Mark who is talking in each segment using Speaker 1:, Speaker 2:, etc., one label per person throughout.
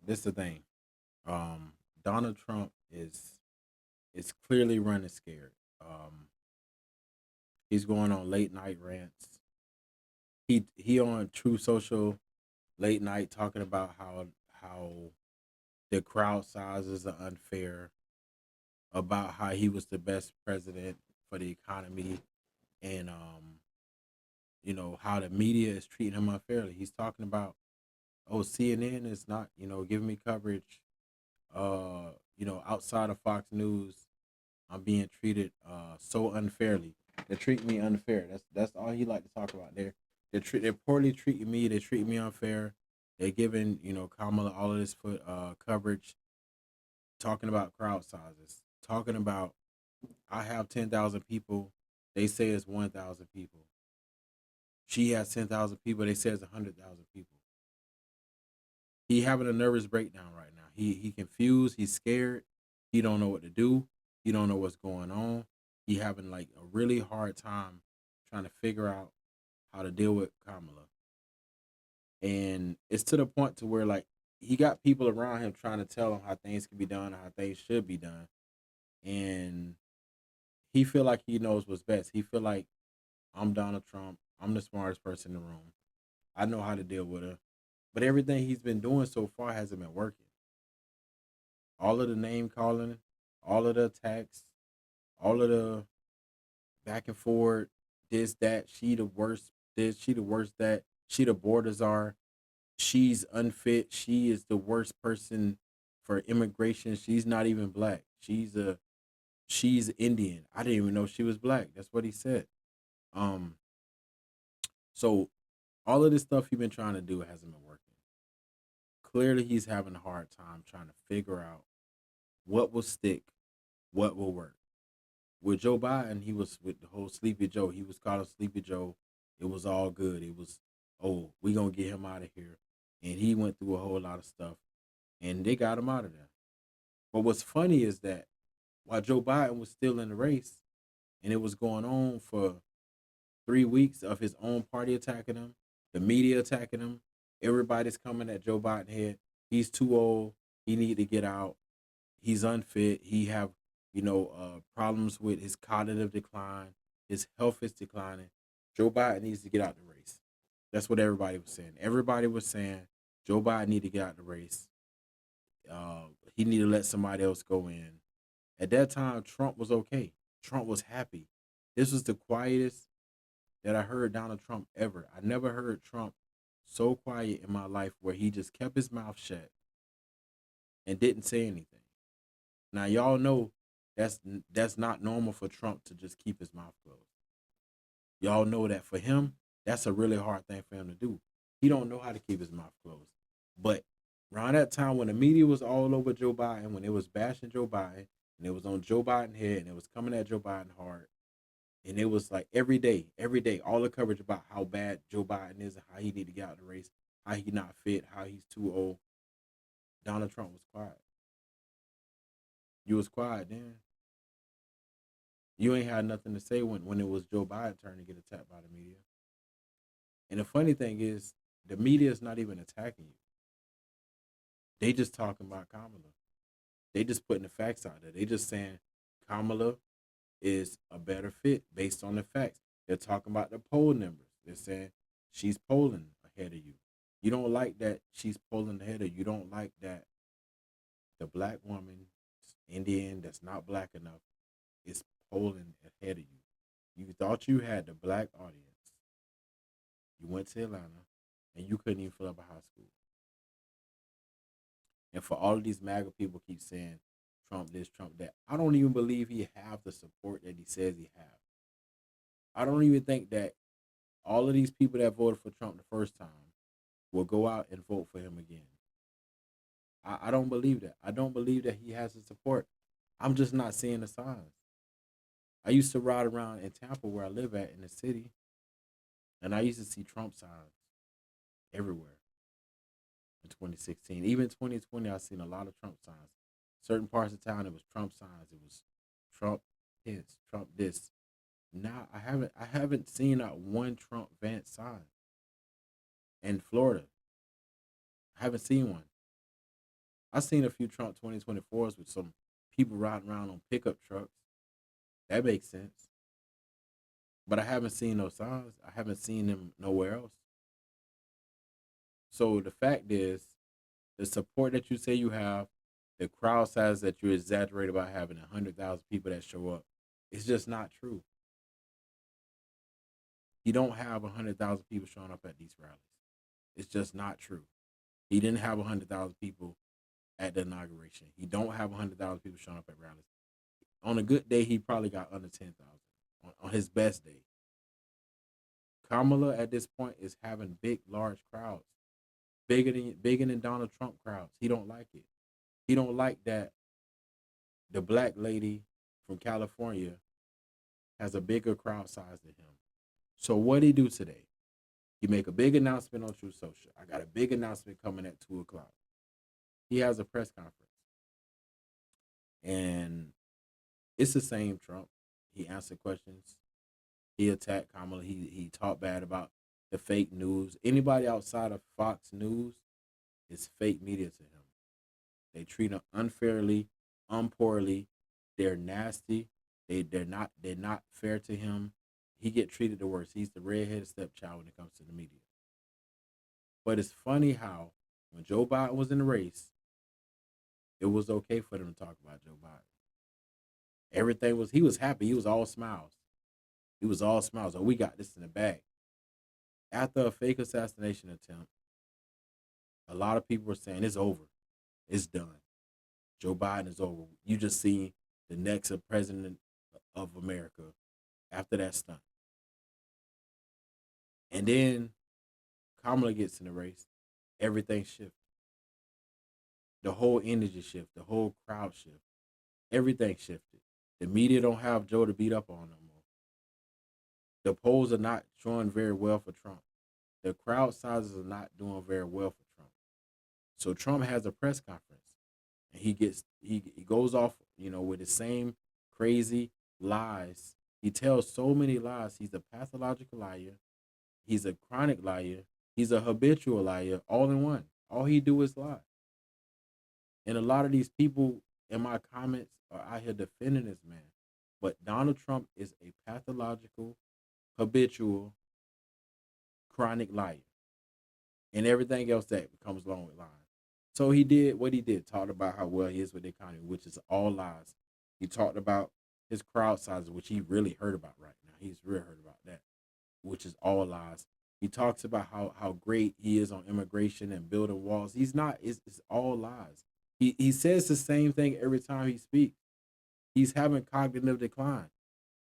Speaker 1: This the thing. Um, Donald Trump is clearly running scared. He's going on late night rants. He on True Social late night talking about how the crowd sizes are unfair, about how he was the best president for the economy, and how the media is treating him unfairly. He's talking about, oh, CNN is not, giving me coverage. Outside of Fox News, I'm being treated so unfairly. They treat me unfair. That's all he like to talk about. They're poorly treating me. They treat me unfair. They're giving Kamala all of this for coverage, talking about crowd sizes, talking about I have 10,000 people. They say it's 1,000 people. She has 10,000 people. They say it's 100,000 people. He having a nervous breakdown right now. He confused. He's scared. He don't know what to do. He don't know what's going on. He having like a really hard time trying to figure out how to deal with Kamala. And it's to the point to where like he got people around him trying to tell him how things can be done, how things should be done. And he feel like he knows what's best. He feel like I'm Donald Trump. I'm the smartest person in the room. I know how to deal with her. But everything he's been doing so far hasn't been working. All of the name calling, all of the attacks, all of the back and forth, this, that, she the worst, this, she the worst, that, she the borders are, she's unfit, she is the worst person for immigration. She's not even black. She's Indian. I didn't even know she was black. That's what he said. Um, so all of this stuff he's been trying to do hasn't been working. Clearly he's having a hard time trying to figure out what will stick, what will work. With Joe Biden, he was with the whole Sleepy Joe. He was calling Sleepy Joe. It was all good. It was, oh, we gonna get him out of here. And he went through a whole lot of stuff. And they got him out of there. But what's funny is that while Joe Biden was still in the race and it was going on for 3 weeks of his own party attacking him, the media attacking him, everybody's coming at Joe Biden head. He's too old. He need to get out. He's unfit. He have problems with his cognitive decline. His health is declining. Joe Biden needs to get out the race. That's what everybody was saying. Everybody was saying Joe Biden need to get out the race. He need to let somebody else go in. At that time, Trump was okay. Trump was happy. This was the quietest that I heard Donald Trump ever. I never heard Trump so quiet in my life where he just kept his mouth shut and didn't say anything. Now y'all know that's that's not normal for Trump to just keep his mouth closed. Y'all know that for him, that's a really hard thing for him to do. He don't know how to keep his mouth closed. But around that time when the media was all over Joe Biden, when it was bashing Joe Biden, and it was on Joe Biden head, and it was coming at Joe Biden hard, and it was like every day, all the coverage about how bad Joe Biden is and how he need to get out of the race, how he not fit, how he's too old. Donald Trump was quiet. You was quiet then. You ain't had nothing to say when it was Joe Biden's turn to get attacked by the media. And the funny thing is, the media is not even attacking you. They just talking about Kamala. They just putting the facts out there. They just saying Kamala is a better fit based on the facts. They're talking about the poll numbers. They're saying she's polling ahead of you. You don't like that she's polling ahead of you. You don't like that the black woman, Indian, that's not black enough, is polling ahead of you. You thought you had the black audience. You went to Atlanta and you couldn't even fill up a high school. And for all of these MAGA people keep saying Trump this, Trump that, I don't even believe he have the support that he says he have. I don't even think that all of these people that voted for Trump the first time will go out and vote for him again. I don't believe that. I don't believe that he has the support. I'm just not seeing the signs. I used to ride around in Tampa where I live at in the city, and I used to see Trump signs everywhere in 2016. Even 2020, I seen a lot of Trump signs. Certain parts of town, it was Trump signs. It was Trump this, Trump this. Now I haven't seen not one Trump Vance sign in Florida. I haven't seen one. I seen a few Trump 2024s with some people riding around on pickup trucks. That makes sense. But I haven't seen those signs. I haven't seen them nowhere else. So the fact is, the support that you say you have, the crowd size that you exaggerate about having 100,000 people that show up, it's just not true. You don't have 100,000 people showing up at these rallies. It's just not true. He didn't have 100,000 people at the inauguration. He don't have 100,000 people showing up at rallies. On a good day, he probably got under 10,000 on his best day. Kamala at this point is having big, large crowds, bigger than Donald Trump crowds. He don't like it. He don't like that the black lady from California has a bigger crowd size than him. So what he do today? He make a big announcement on True Social. I got a big announcement coming at 2 o'clock. He has a press conference, and it's the same Trump. He answered questions. He attacked Kamala. He talked bad about the fake news. Anybody outside of Fox News is fake media to him. They treat him unfairly, unpoorly. They're nasty. They're not fair to him. He get treated the worst. He's the redheaded stepchild when it comes to the media. But it's funny how when Joe Biden was in the race, it was okay for them to talk about Joe Biden. Everything was he was happy. He was all smiles. He was all smiles. Oh, we got this in the bag. After a fake assassination attempt, a lot of people were saying it's over. It's done. Joe Biden is over. You just see the next president of America after that stunt. And then Kamala gets in the race. Everything shifts. The whole energy shift. The whole crowd shift. Everything shifted. The media don't have Joe to beat up on no more. The polls are not showing very well for Trump. The crowd sizes are not doing very well for Trump. So Trump has a press conference, and he goes off, with the same crazy lies. He tells so many lies. He's a pathological liar. He's a chronic liar. He's a habitual liar, all in one. All he do is lie. And a lot of these people in my comments are out here defending this man. But Donald Trump is a pathological, habitual, chronic liar. And everything else that comes along with lying. So he did what he did, talked about how well he is with the economy, which is all lies. He talked about his crowd sizes, which he really heard about right now. He's really heard about that, which is all lies. He talks about how great he is on immigration and building walls. He's not, it's all lies. He says the same thing every time he speaks. He's having cognitive decline.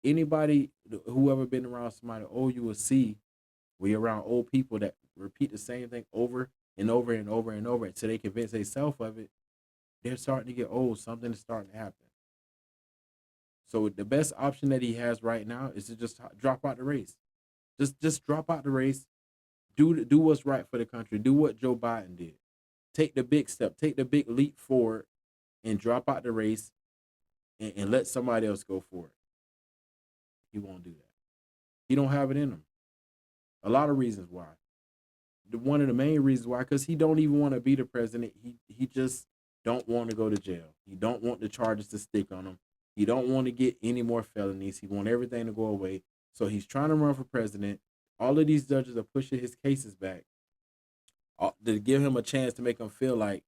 Speaker 1: Anybody who ever been around somebody old, you will see we around old people that repeat the same thing over and over and over and over until they convince themselves of it. They're starting to get old. Something is starting to happen. So the best option that he has right now is to just drop out the race. Just drop out the race. Do what's right for the country. Do what Joe Biden did. Take the big step. Take the big leap forward and drop out the race and let somebody else go for it. He won't do that. He don't have it in him. A lot of reasons why. One of the main reasons why, because he don't even want to be the president. He just don't want to go to jail. He don't want the charges to stick on him. He don't want to get any more felonies. He want everything to go away. So he's trying to run for president. All of these judges are pushing his cases back to give him a chance to make him feel like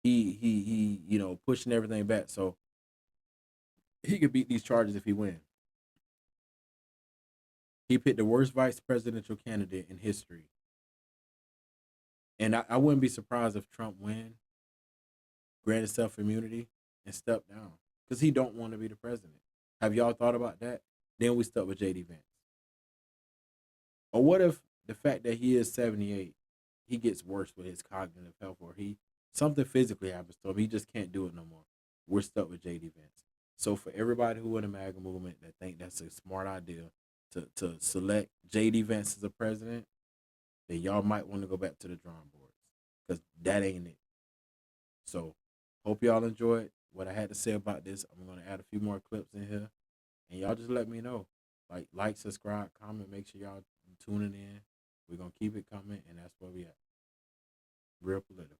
Speaker 1: he pushing everything back so he could beat these charges if he wins. He picked the worst vice presidential candidate in history. And I wouldn't be surprised if Trump win, granted self immunity, and step down. Because he don't want to be the president. Have y'all thought about that? Then we stuck with JD Vance. Or what if the fact that he is 78, he gets worse with his cognitive health, or something physically happens to him. He just can't do it no more. We're stuck with JD Vance. So for everybody who in the MAGA movement that think that's a smart idea to select JD Vance as a president, then y'all might want to go back to the drawing boards. Because that ain't it. So hope y'all enjoyed what I had to say about this. I'm going to add a few more clips in here. And y'all just let me know. Like, subscribe, comment, make sure y'all tuning in. We're going to keep it coming, and that's where we at. Real political.